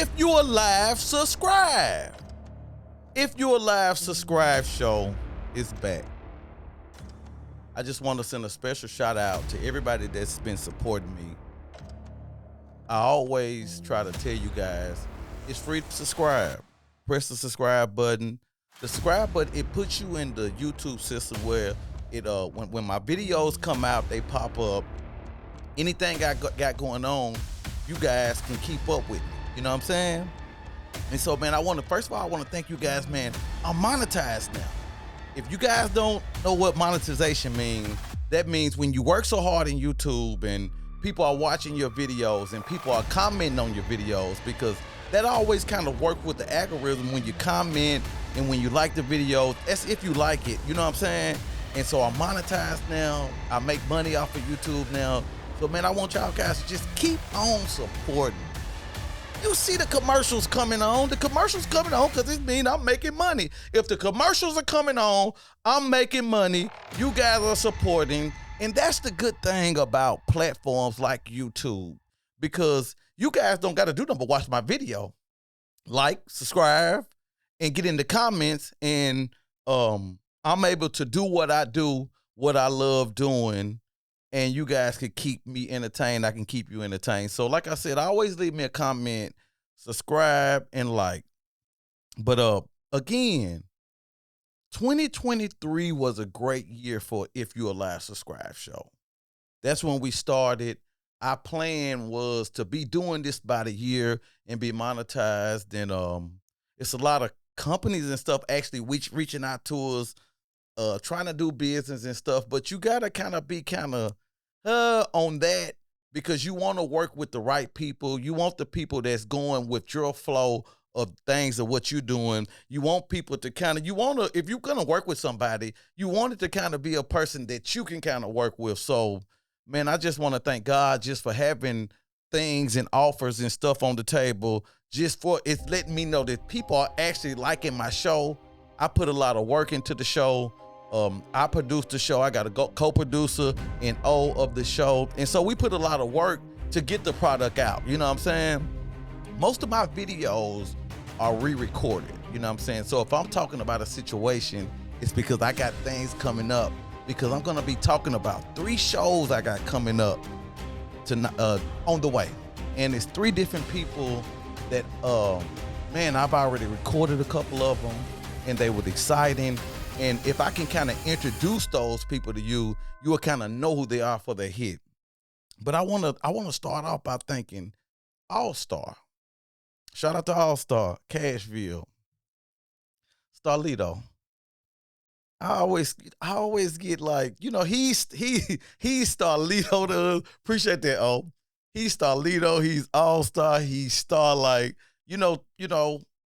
If you're alive, subscribe. If you're alive, subscribe show is back. I just want to send a special shout out to everybody that's been supporting me. I always try to tell you guys, it's free to subscribe. Press the subscribe button. The subscribe button, it puts you in the YouTube system where it when my videos come out, they pop up. Anything I got going on, you guys can keep up with me. You know what I'm saying? And so, man, first of all, I want to thank you guys, man. I'm monetized now. If you guys don't know what monetization means, that means when you work so hard in YouTube and people are watching your videos and people are commenting on your videos, because that always kind of works with the algorithm when you comment and when you like the video. That's if you like it, you know what I'm saying? And so I'm monetized now. I make money off of YouTube now. So, man, I want y'all guys to just keep on supporting. You see the commercials coming on. The commercials coming on because it means I'm making money. If the commercials are coming on, I'm making money. You guys are supporting. And that's the good thing about platforms like YouTube, because you guys don't got to do nothing but watch my video. Like, subscribe, and get in the comments. And I'm able to do what I do, what I love doing. And you guys can keep me entertained. I can keep you entertained. So like I said, always leave me a comment, subscribe, and like. But again, 2023 was a great year for If You Alive Subscribe show. That's when we started. Our plan was to be doing this by the year and be monetized. And it's a lot of companies and stuff actually reaching out to us, trying to do business and stuff. But you got to kind of be on that, because you want to work with the right people. You want the people that's going with your flow of things of what you're doing. You want people to if you're going to work with somebody, you want it to kind of be a person that you can kind of work with. So, man, I just want to thank God just for having things and offers and stuff on the table. It's letting me know that people are actually liking my show. I put a lot of work into the show. I produced the show. I got a co-producer and O of the show. And so we put a lot of work to get the product out. You know what I'm saying? Most of my videos are re-recorded. You know what I'm saying? So if I'm talking about a situation, it's because I got things coming up, because I'm going to be talking about 3 shows I got coming up on the way. And it's 3 different people that, man, I've already recorded a couple of them, and they were exciting. And if I can kind of introduce those people to you, you will kind of know who they are for their hit. But I want to start off by thanking All-Star. Shout out to All-Star, Cashville, Starlito. I always get like, you know, he's Starlito to us. Appreciate that, oh. He's Starlito, he's All-Star, he's Star, like, you know,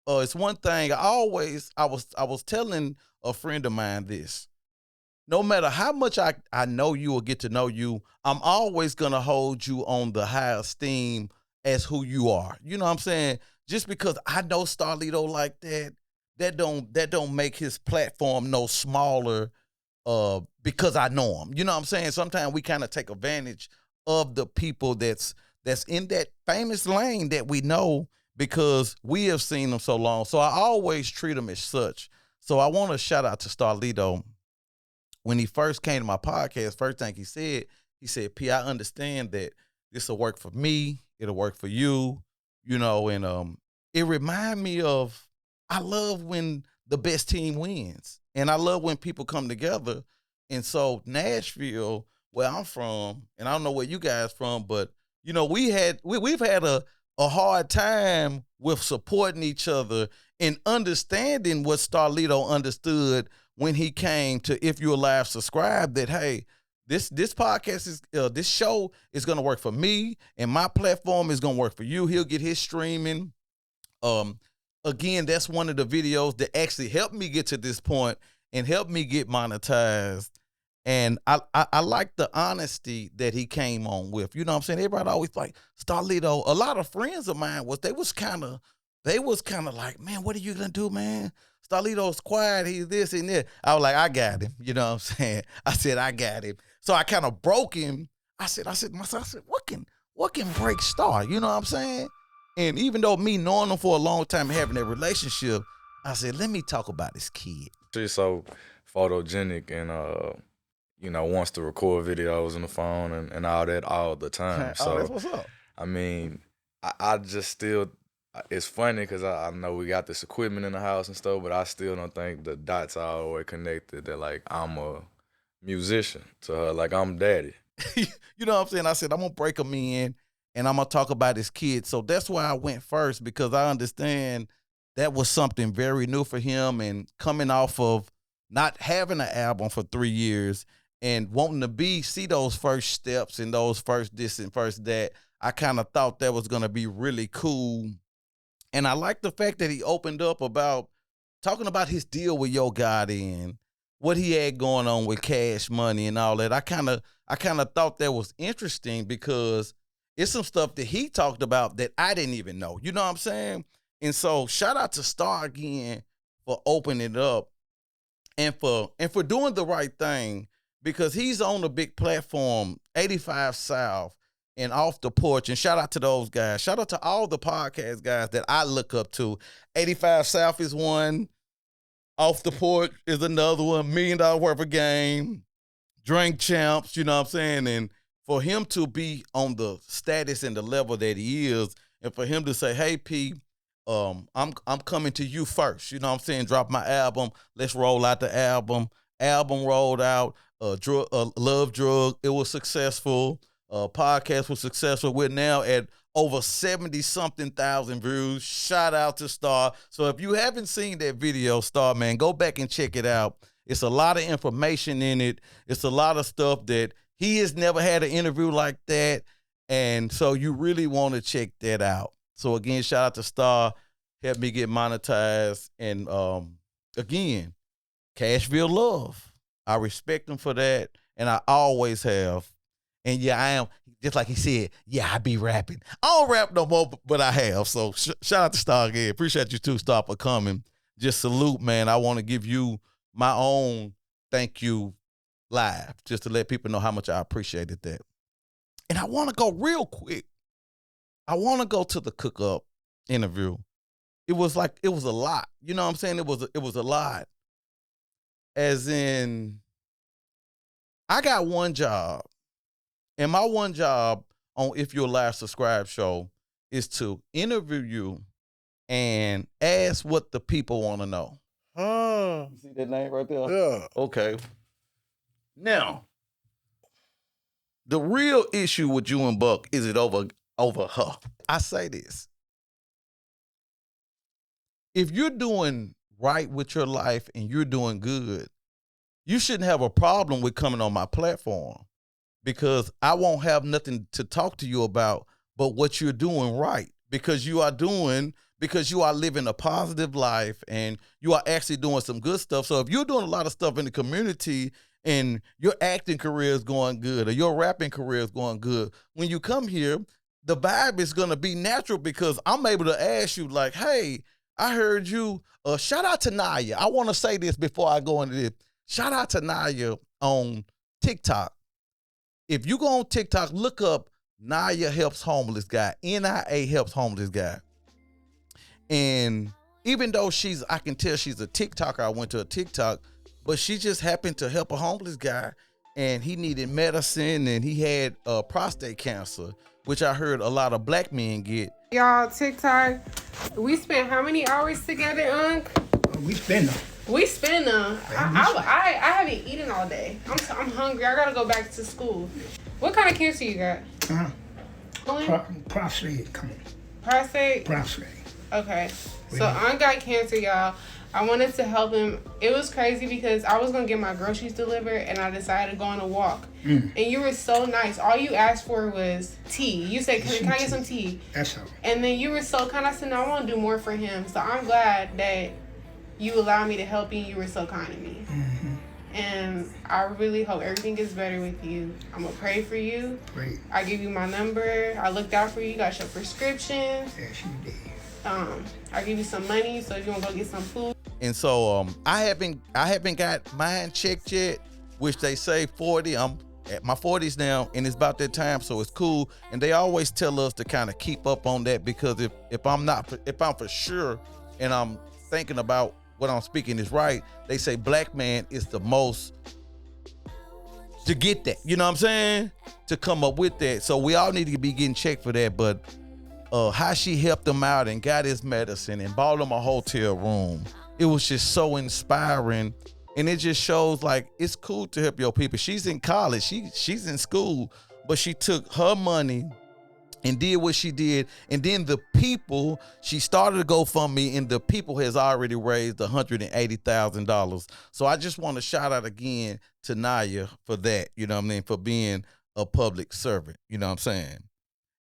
it's one thing. I was telling a friend of mine this. No matter how much I know you or get to know you, I'm always going to hold you on the high esteem as who you are. You know what I'm saying? Just because I know Starlito like that don't make his platform no smaller because I know him. You know what I'm saying? Sometimes we kind of take advantage of the people that's in that famous lane that we know, because we have seen them so long. So I always treat them as such. So I want to shout out to Starlito. When he first came to my podcast, first thing he said, P, I understand that this will work for me. It'll work for you, you know, and it remind me of, I love when the best team wins. And I love when people come together. And so Nashville, where I'm from, and I don't know where you guys from, but, you know, we've had a hard time with supporting each other and understanding what Starlito understood when he came to If You Alive Subscribe, that, hey, this podcast is this show is gonna work for me, and my platform is gonna work for you. He'll get his streaming. Again, that's one of the videos that actually helped me get to this point and helped me get monetized. And I like the honesty that he came on with. You know what I'm saying? Everybody always like, Starlito. A lot of friends of mine was kind of like, man, what are you gonna do, man? Starlito's quiet, he's this and that. I was like, I got him. You know what I'm saying? I said, I got him. So I kind of broke him. I said, what can break Star? You know what I'm saying? And even though me knowing him for a long time and having that relationship, I said, let me talk about this kid. She's so photogenic and wants to record videos on the phone and all that all the time. Oh, So that's what's up. I mean, I just still, it's funny because I know we got this equipment in the house and stuff, but I still don't think the dots are all the way connected that like I'm a musician to her, like I'm daddy. You know what I'm saying? I said, I'm going to break him in and I'm going to talk about his kid. So that's why I went first, because I understand that was something very new for him, and coming off of not having an album for 3 years and wanting to see those first steps and those first this and first that, I kind of thought that was going to be really cool. And I like the fact that he opened up about talking about his deal with Yo Gotti and what he had going on with Cash Money and all that. I kind of thought that was interesting, because it's some stuff that he talked about that I didn't even know. You know what I'm saying? And so shout out to Star again for opening it up and for doing the right thing, because he's on a big platform, 85 South and Off the Porch. And shout out to those guys. Shout out to all the podcast guys that I look up to. 85 South is one. Off the Porch is another one. $1 Million Worth of Game. Drink Champs, you know what I'm saying? And for him to be on the status and the level that he is, and for him to say, hey, P, I'm coming to you first. You know what I'm saying? Drop my album. Let's roll out the album. Album rolled out. Love Drug. It was successful. Podcast was successful. We're now at over 70-something thousand views. Shout out to Star. So if you haven't seen that video, Star, man, go back and check it out. It's a lot of information in it. It's a lot of stuff that he has never had an interview like that. And so you really want to check that out. So again, shout out to Star. Helped me get monetized. And again, Cashville love. I respect him for that. And I always have. And yeah, I am, just like he said, yeah, I be rapping. I don't rap no more, but I have. So shout out to Star again. Appreciate you too, Star, for coming. Just salute, man. I want to give you my own thank you live, just to let people know how much I appreciated that. And I want to go real quick. I want to go to the cook-up interview. It was a lot. You know what I'm saying? It was a lot. As in, I got one job. And my one job on If You're Live Subscribe show is to interview you and ask what the people want to know. You see that name right there? Yeah. Okay. Now, the real issue with you and Buck is it over her. I say this. If you're doing right with your life and you're doing good, you shouldn't have a problem with coming on my platform, because I won't have nothing to talk to you about but what you're doing right, because you are living a positive life and you are actually doing some good stuff. So if you're doing a lot of stuff in the community and your acting career is going good or your rapping career is going good, when you come here, the vibe is going to be natural, because I'm able to ask you like, hey, I heard you. Shout out to Naya. I want to say this before I go into this. Shout out to Naya on TikTok. If you go on TikTok, look up Naya Helps Homeless Guy. NIA Helps Homeless Guy. And even though I can tell she's a TikToker, I went to a TikTok, but she just happened to help a homeless guy, and he needed medicine, and he had prostate cancer, which I heard a lot of black men get. Y'all, TikTok, we spent how many hours together, Unc? We spend them. I haven't eaten all day. I'm hungry. I gotta go back to school. What kind of cancer you got? Prostate. Prostate? Prostate. Okay. So Unc got cancer, y'all. I wanted to help him. It was crazy because I was going to get my groceries delivered and I decided to go on a walk. And you were so nice. All you asked for was tea. You said, can I get some tea? That's all. And then you were so kind. I said, no, I want to do more for him. So I'm glad that you allowed me to help you. You were so kind to me. And I really hope everything gets better with you. I'm going to pray for you. Great. I give you my number. I looked out for you. You got your prescriptions. Yes, you did. I give you some money so if you want to go get some food. And so I haven't got mine checked yet, which they say 40. I'm at my 40s now, and it's about that time, so it's cool. And they always tell us to kind of keep up on that, because if I'm for sure and I'm thinking about what I'm speaking is right, they say black man is the most to get that. You know what I'm saying? To come up with that. So we all need to be getting checked for that. But how she helped him out and got his medicine and bought him a hotel room, it was just so inspiring. And it just shows like it's cool to help your people. She's in college, she's in school, but she took her money and did what she did. And then the people, she started a GoFundMe, and the people has already raised $180,000. So I just want to shout out again to Naya for that, you know what I mean, for being a public servant, you know what I'm saying?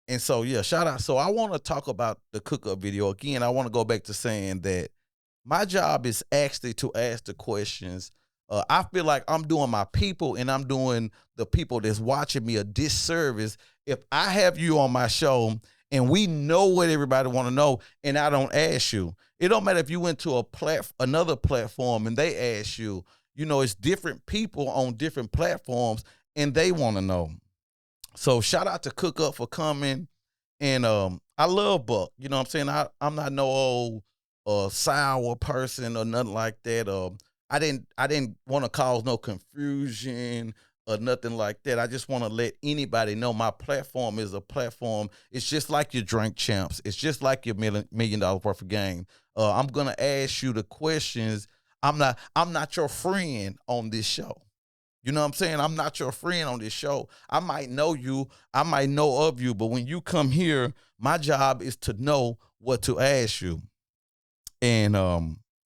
And so, yeah, shout out. So I want to talk about the cook-up video. Again, I want to go back to saying that my job is actually to ask the questions. I feel like I'm doing my people and I'm doing the people that's watching me a disservice if I have you on my show and we know what everybody want to know and I don't ask you. It don't matter if you went to another platform and they ask you. You know, it's different people on different platforms and they want to know. So shout out to Cook Up for coming. And I love Buck. You know what I'm saying? I'm not no old sour person or nothing like that. I didn't want to cause no confusion or nothing like that. I just want to let anybody know my platform is a platform. It's just like your Drink Champs. It's just like your $1 million worth of game. I'm gonna ask you the questions. I'm not your friend on this show. You know what I'm saying? I'm not your friend on this show. I might know you. I might know of you. But when you come here, my job is to know what to ask you. And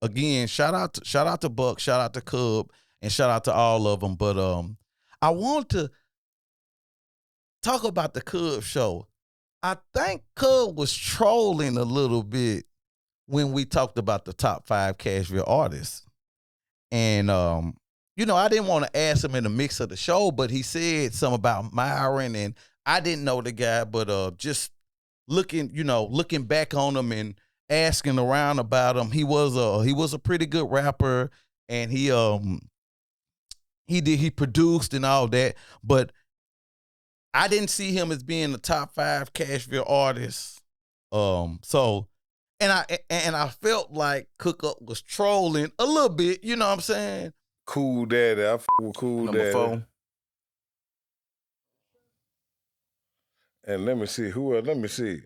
again, shout out to Buck, shout out to Cub, and shout out to all of them. But I want to talk about the Cub show. I think Cub was trolling a little bit when we talked about the top 5 Cashville artists. And you know, I didn't want to ask him in the mix of the show, but he said something about Myron, and I didn't know the guy, but just looking back on him and asking around about him, he was a pretty good rapper, and he produced and all that, but I didn't see him as being a top 5 Cashville artist. So and I felt like Cook Up was trolling a little bit, you know what I'm saying? Cool Daddy. I fuck with Cool Number Daddy. 4. And let me see. Who else? Let me see.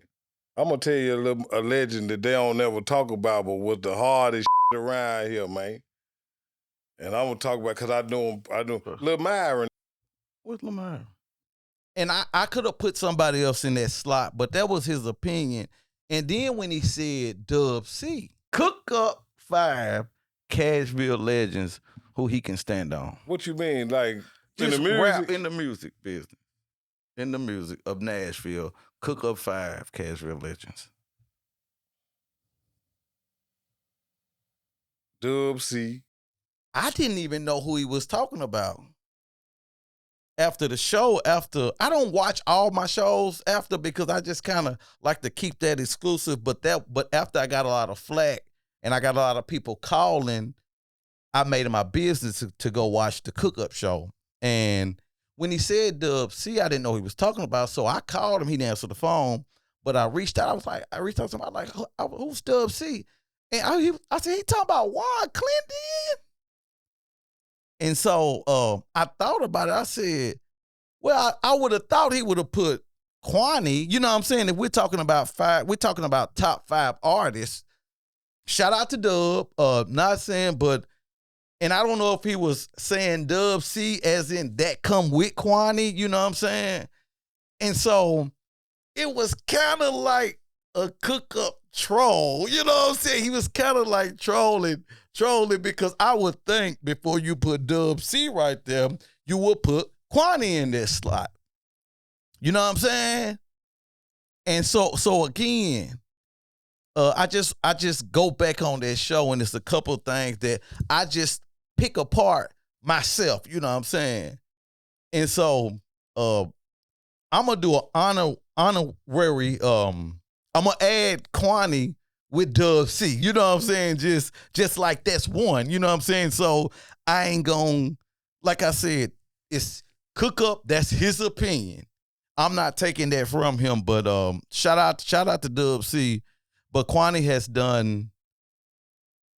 I'm going to tell you a legend that they don't ever talk about, but was the hardest around here, man. And I'm going to talk about, because I know Lil Myron. What's Lil Myron? And I could have put somebody else in that slot, but that was his opinion. And then when he said Dub C, Cook Up 5 Cashville legends who he can stand on. What you mean? Like just in the music? Rap in the music business. In the music of Nashville. Cook Up 5 Cashville legends. Dub C. I didn't even know who he was talking about. After the show, I don't watch all my shows after because I just kind of like to keep that exclusive. But after I got a lot of flack and I got a lot of people calling, I made it my business to go watch the Cook Up show. And when he said Dub C, I didn't know he was talking about. So I called him. He didn't answer the phone. But I reached out. I reached out to him. I was like, who's Dub C? And I said, he talking about Juan Clinton? And so I thought about it. I said, well, I would have thought he would have put Kwani. You know what I'm saying? If we're talking about top 5 artists. Shout out to Dub. Not saying, but, and I don't know if he was saying Dub C as in that come with Kwani. You know what I'm saying? And so it was kind of like a Cook Up troll. You know what I'm saying? He was kind of like trolling because I would think before you put Dub C right there, you would put Kwani in this slot. You know what I'm saying? And so again, I just go back on that show and it's a couple of things that I just pick apart myself. You know what I'm saying? And so I'm gonna do an honorary. I'm gonna add Kwani with Dub C. You know what I'm saying? Just like that's one. You know what I'm saying? So I ain't gonna, like I said, it's Cook Up, that's his opinion. I'm not taking that from him, but shout out to Dub C. But Kwani has done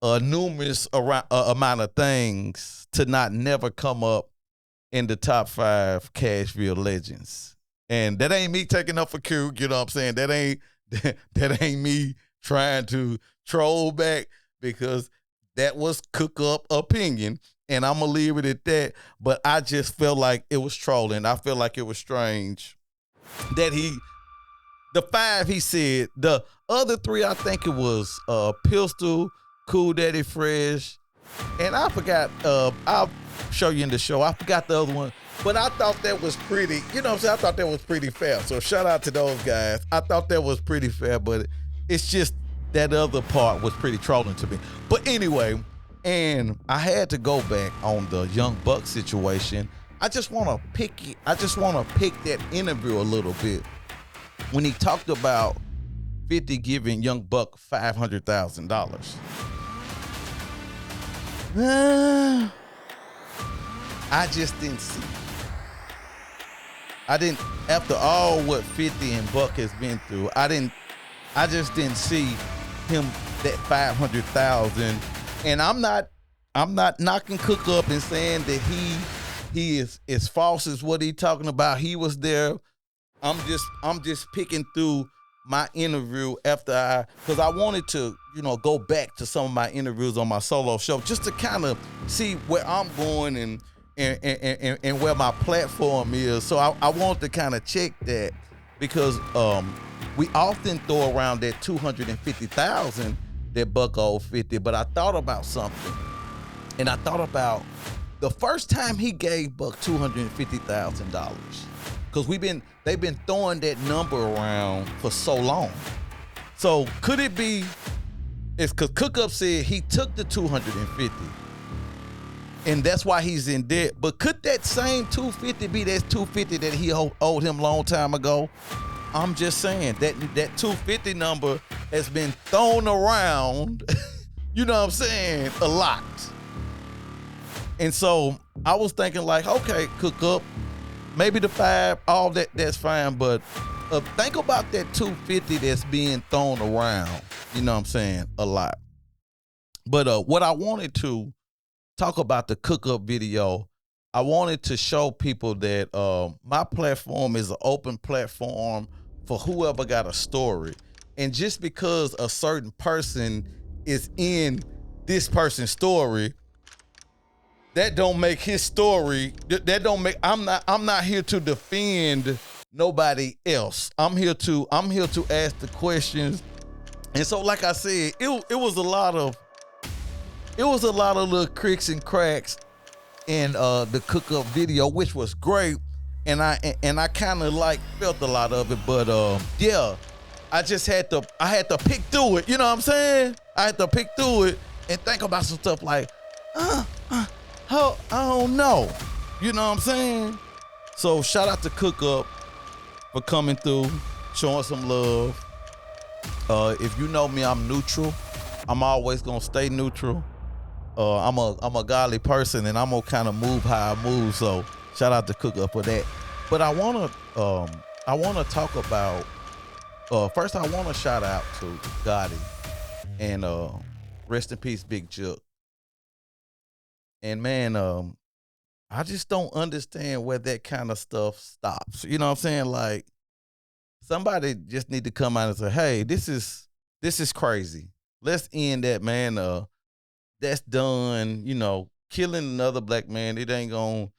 numerous amount of things to not never come up in the top 5 Cashville legends. And that ain't me taking up for Q, you know what I'm saying? That ain't me trying to troll back, because that was Cook Up opinion, and I'm gonna leave it at that. But I just felt like it was trolling. I felt like it was strange that the 5 he said, the other 3 I think it was Pistol, Cool Daddy Fresh, and I forgot, I'll show you in the show, I forgot the other one, but I thought that was pretty, you know what I'm saying, I thought that was pretty fair. So shout out to those guys. I thought that was pretty fair, but it's just that other part was pretty trolling to me. But anyway, and I had to go back on the Young Buck situation. I just want to pick that interview a little bit when he talked about 50 giving Young Buck $500,000. I just didn't see. After all what 50 and Buck has been through, I just didn't see him that 500,000. And I'm not knocking Cook Up and saying that he is as false as what he talking about. He was there. I'm just picking through my interview because I wanted to, go back to some of my interviews on my solo show just to kind of see where I'm going and where my platform is. So I want to kind of check that, because we often throw around that 250,000 that Buck owed 50, but I thought about something, and I thought about the first time he gave Buck $250,000, because they've been throwing that number around for so long. So could it be? It's because Cook Up said he took the 250, and that's why he's in debt. But could that same 250 be that 250 that he owed him a long time ago? I'm just saying that 250 number has been thrown around, you know what I'm saying, a lot. And so I was thinking like, okay, Cook Up, maybe the 5, all that's fine, but think about that 250 that's being thrown around, you know what I'm saying, a lot. But what I wanted to talk about the Cook Up video, I wanted to show people that my platform is an open platform for whoever got a story. And just because a certain person is in this person's story, that don't make his story, I'm not here to defend nobody else. I'm here to ask the questions. And so like I said, it was a lot of little cricks and cracks in the Cook Up video, which was great. And I kind of like felt a lot of it, but yeah, I had to pick through it. You know what I'm saying? I had to pick through it and think about some stuff like, I don't know. You know what I'm saying? So shout out to Cook Up for coming through, showing some love. If you know me, I'm neutral. I'm always gonna stay neutral. I'm a godly person, and I'm gonna kind of move how I move. So shout out to Cook Up for that. But I wanna talk about. First, I wanna shout out to Gotti and rest in peace, Big Jook. And man, I just don't understand where that kind of stuff stops. You know what I'm saying? Like, somebody just need to come out and say, "Hey, this is crazy. Let's end that, man. That's done. You know, killing another black man. It ain't gonna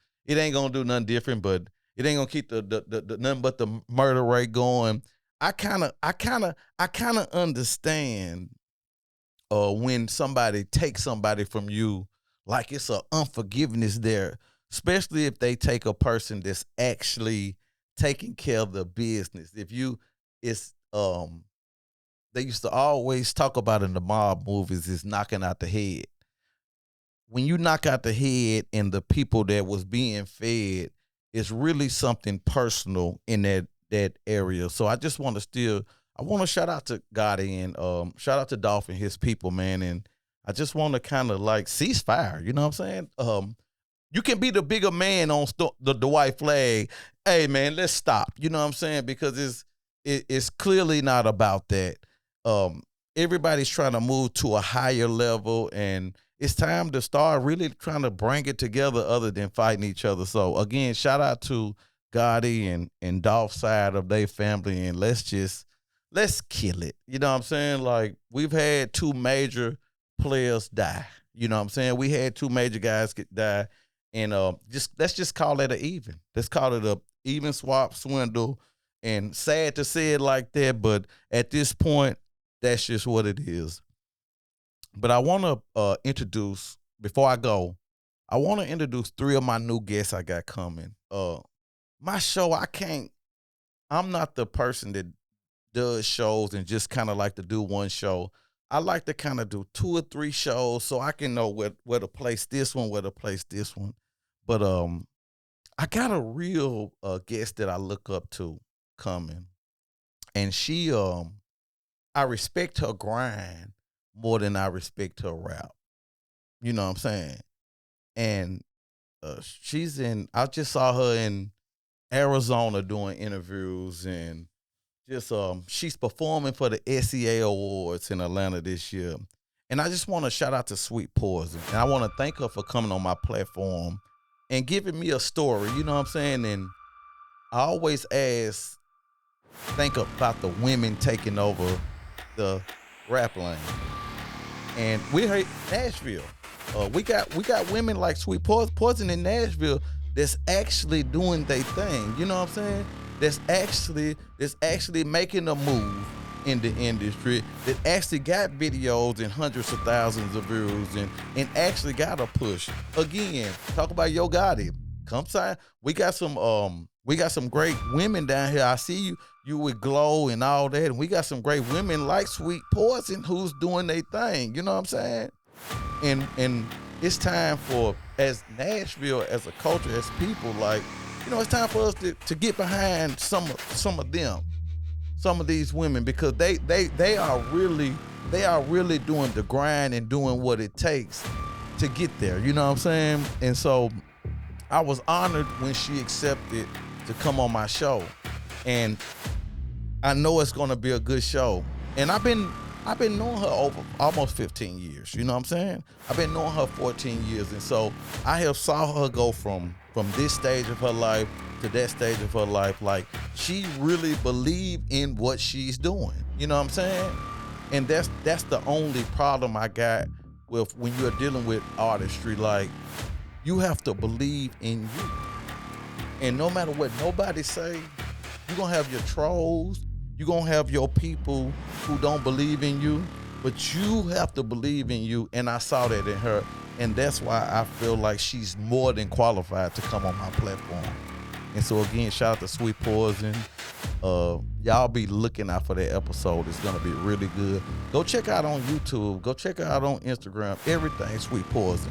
do nothing different, but it ain't gonna keep the nothing but the murder rate going." I kind of understand when somebody takes somebody from you, like it's an unforgiveness there, especially if they take a person that's actually taking care of the business. They used to always talk about in the mob movies is knocking out the head. When you knock out the head and the people that was being fed, it's really something personal in that area. So I just want to shout out to Gotti and shout out to Dolph and his people, man. And I just want to kind of like cease fire. You know what I'm saying? You can be the bigger man on the white flag. Hey man, let's stop. You know what I'm saying? Because it's clearly not about that. Everybody's trying to move to a higher level, and it's time to start really trying to bring it together other than fighting each other. So again, shout out to Gotti and Dolph side of their family, and let's kill it. You know what I'm saying? Like, we've had two major players die. You know what I'm saying? We had two major guys die, and let's just call it an even. Let's call it a even swap swindle. And sad to say it like that, but at this point, that's just what it is. But I want to introduce, before I go, I want to introduce three of my new guests I got coming. My show, I'm not the person that does shows and just kind of like to do one show. I like to kind of do 2 or 3 shows so I can know where to place this one, where to place this one. But I got a real guest that I look up to coming, and she I respect her grind more than I respect her rap. You know what I'm saying? And I just saw her in Arizona doing interviews, and just she's performing for the SEA Awards in Atlanta this year. And I just want to shout out to Sweet Poison, and I want to thank her for coming on my platform and giving me a story. You know what I'm saying? And I always think about the women taking over the rap lane. And we're here in Nashville. We got women like Sweet Poison in Nashville that's actually doing their thing. You know what I'm saying? That's actually making a move in the industry, that actually got videos and hundreds of thousands of views and actually got a push. Again, talk about Yo Gotti. Come sign. We got some great women down here. I see you with Glow and all that, and we got some great women like Sweet Poison who's doing their thing. You know what I'm saying? And it's time for, as Nashville, as a culture, as people, like, you know, it's time for us to get behind some of them, some of these women, because they are really doing the grind and doing what it takes to get there. You know what I'm saying? And so I was honored when she accepted to come on my show, and I know it's gonna be a good show. And I've been knowing her over almost 15 years. You know what I'm saying? I've been knowing her 14 years, and so I have saw her go from this stage of her life to that stage of her life. Like, she really believed in what she's doing. You know what I'm saying? And that's the only problem I got with when you're dealing with artistry. Like, you have to believe in you. And no matter what nobody say, you're going to have your trolls. You're going to have your people who don't believe in you. But you have to believe in you. And I saw that in her. And that's why I feel like she's more than qualified to come on my platform. And so, again, shout out to Sweet Poison. Y'all be looking out for that episode. It's going to be really good. Go check out on YouTube. Go check her out on Instagram. Everything Sweet Poison.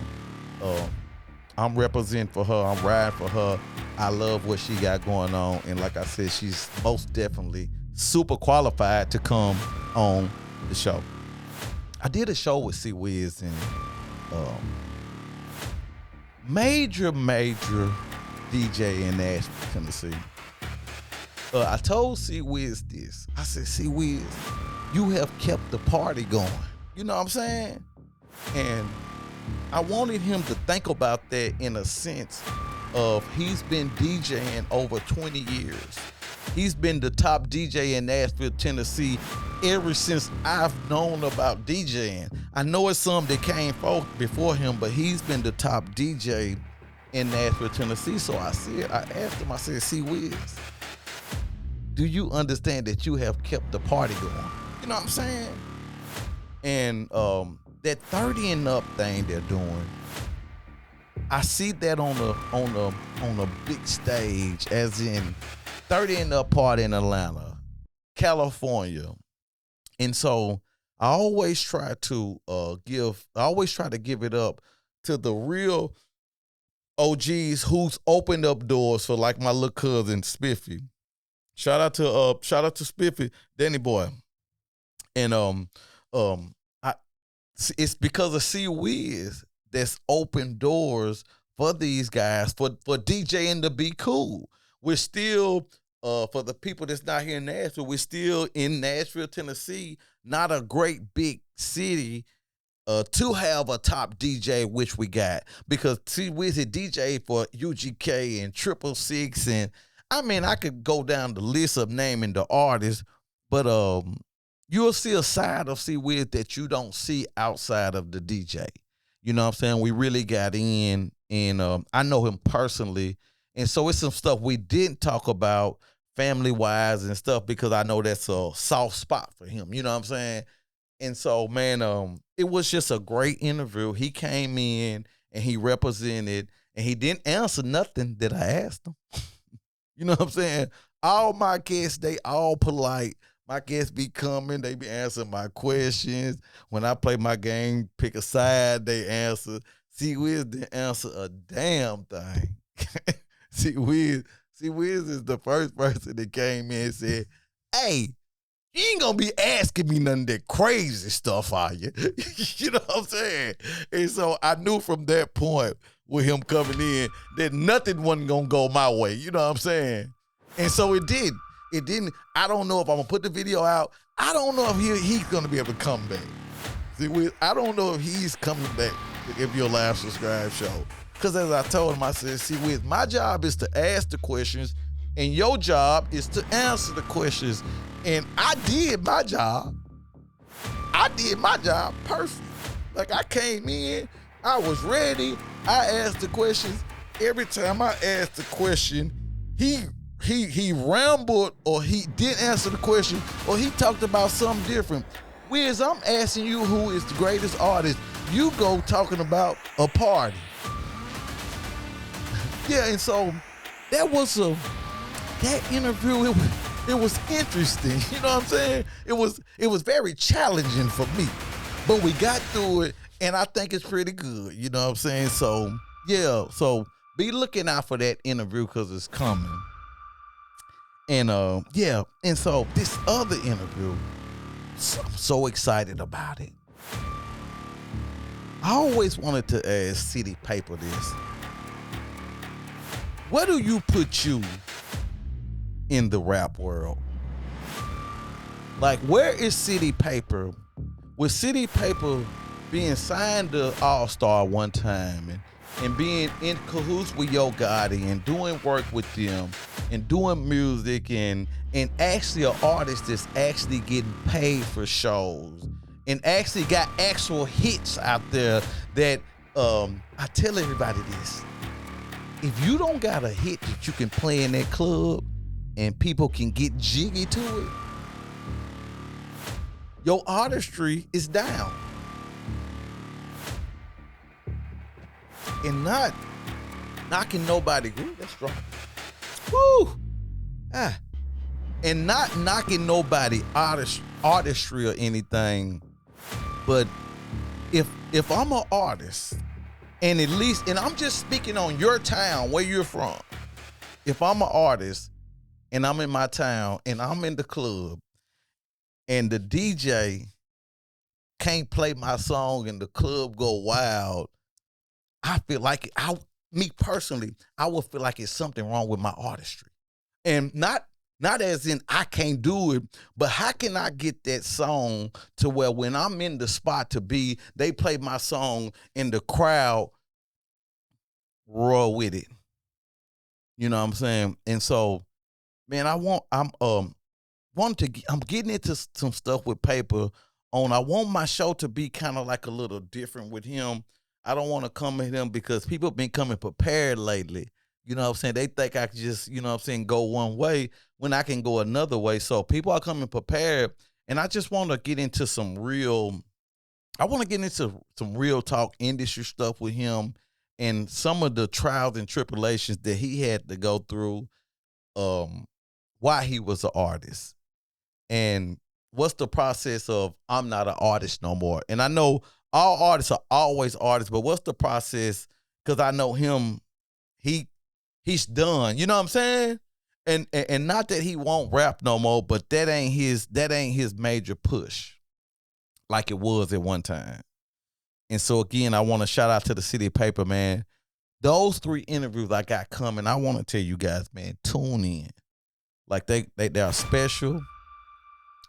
I'm representing for her. I'm riding for her. I love what she got going on. And like I said, she's most definitely super qualified to come on the show. I did a show with Cwiz, and major DJ in Nashville, Tennessee. I told Cwiz this. I said, Cwiz, you have kept the party going. You know what I'm saying? And I wanted him to think about that in a sense of, he's been DJing over 20 years. He's been the top DJ in Nashville, Tennessee ever since I've known about DJing. I know it's some that came before him, but he's been the top DJ in Nashville, Tennessee. So I asked him, I said, Cwiz, do you understand that you have kept the party going? You know what I'm saying? And that 30 and up thing they're doing, I see that on a big stage, as in 30 and up party in Atlanta, California. And so I always try to give it up to the real OGs who's opened up doors for, like, my little cousin Spiffy. Shout out to Spiffy, Danny boy. And it's because of Cwiz that's opened doors for these guys, for DJing to be cool. We're still, for the people that's not here in Nashville, we're still in Nashville, Tennessee, not a great big city to have a top DJ, which we got. Because Cwiz is DJ for UGK and 666, and I mean, I could go down the list of naming the artists, but you'll see a side of Cwiz that you don't see outside of the DJ. You know what I'm saying? We really got in, and I know him personally, and so it's some stuff we didn't talk about family-wise and stuff because I know that's a soft spot for him. You know what I'm saying? And so, man, it was just a great interview. He came in and he represented, and he didn't answer nothing that I asked him. You know what I'm saying? All my guests, they all polite. My guests be coming, they be answering my questions. When I play my game, pick a side, they answer. Cwiz didn't answer a damn thing. Cwiz is the first person that came in and said, hey, you ain't gonna be asking me none of that crazy stuff, are you? You know what I'm saying? And so I knew from that point with him coming in that nothing wasn't gonna go my way. You know what I'm saying? And so it did. It didn't. I don't know if I'm gonna put the video out. I don't know if he's gonna be able to come back. See, I don't know if he's coming back to If Your Live Subscribe show. Because as I told him, I said, see, Wiz, my job is to ask the questions, and your job is to answer the questions. And I did my job. I did my job perfect. Like, I came in, I was ready, I asked the questions. Every time I asked the question, he rambled, or he didn't answer the question, or he talked about something different. Wiz, I'm asking you who is the greatest artist. You go talking about a party. Yeah, and so that interview, it was interesting. You know what I'm saying? It was very challenging for me. But we got through it, and I think it's pretty good. You know what I'm saying? So, yeah, so be looking out for that interview because it's coming. And yeah, and so this other interview, I'm so excited about it. I always wanted to ask City Paper this. Where do you put you in the rap world? Like, where is City Paper? With City Paper being signed to All-Star one time and being in cahoots with Yo Gotti and doing work with them and doing music and actually an artist that's actually getting paid for shows and actually got actual hits out there that I tell everybody this. If you don't got a hit that you can play in that club and people can get jiggy to it, your artistry is down. And not knocking nobody. Ooh, that's strong. Woo! And not knocking nobody artistry or anything. But if I'm an artist, and at least, and I'm just speaking on your town, where you're from. If I'm an artist and I'm in my town and I'm in the club and the DJ can't play my song and the club go wild, I feel like, me personally, I would feel like it's something wrong with my artistry. And not as in I can't do it, but how can I get that song to where when I'm in the spot they play my song and the crowd roar with it. You know what I'm saying? And so, man, I'm getting into some stuff with Paper on. I want my show to be kind of like a little different with him. I don't want to come at him because people have been coming prepared lately. You know what I'm saying? They think I can just, you know what I'm saying, go one way when I can go another way. So people are coming prepared, and I just want to get into some real talk industry stuff with him and some of the trials and tribulations that he had to go through while he was an artist. And what's the process of I'm not an artist no more? And I know all artists are always artists, but what's the process? Because I know him, he's done. You know what I'm saying? And not that he won't rap no more, but that ain't his major push like it was at one time. And so again, I want to shout out to the City Paper, man. those 3 interviews I got coming, I want to tell you guys, man, tune in. Like they are special,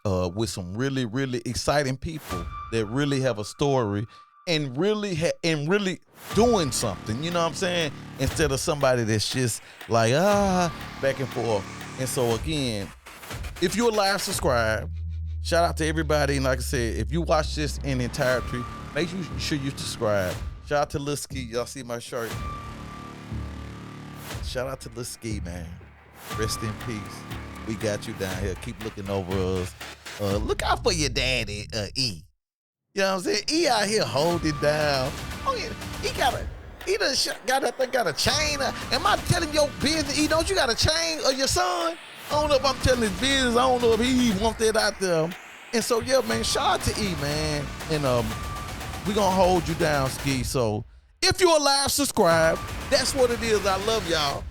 with some really, really exciting people that really have a story and really doing something. You know what I'm saying? Instead of somebody that's just like back and forth. And so again, if you're live, subscribe. Shout out to everybody. And like I said, if you watch this in entirety, make sure you subscribe. Shout out to Lil Ski. Y'all see my shirt? Shout out to Lil Ski, man. Rest in peace. We got you down here. Keep looking over us. Look out for your daddy, E. You know what I'm saying? E out here holding down. Oh yeah, he got a chain. Am I telling your business, E? Don't you got a chain of your son? I don't know if I'm telling his business. I don't know if he wants that out there. And so yeah, man, shout out to E, man. And we gonna hold you down, Ski. So if you're alive, subscribe. That's what it is. I love y'all.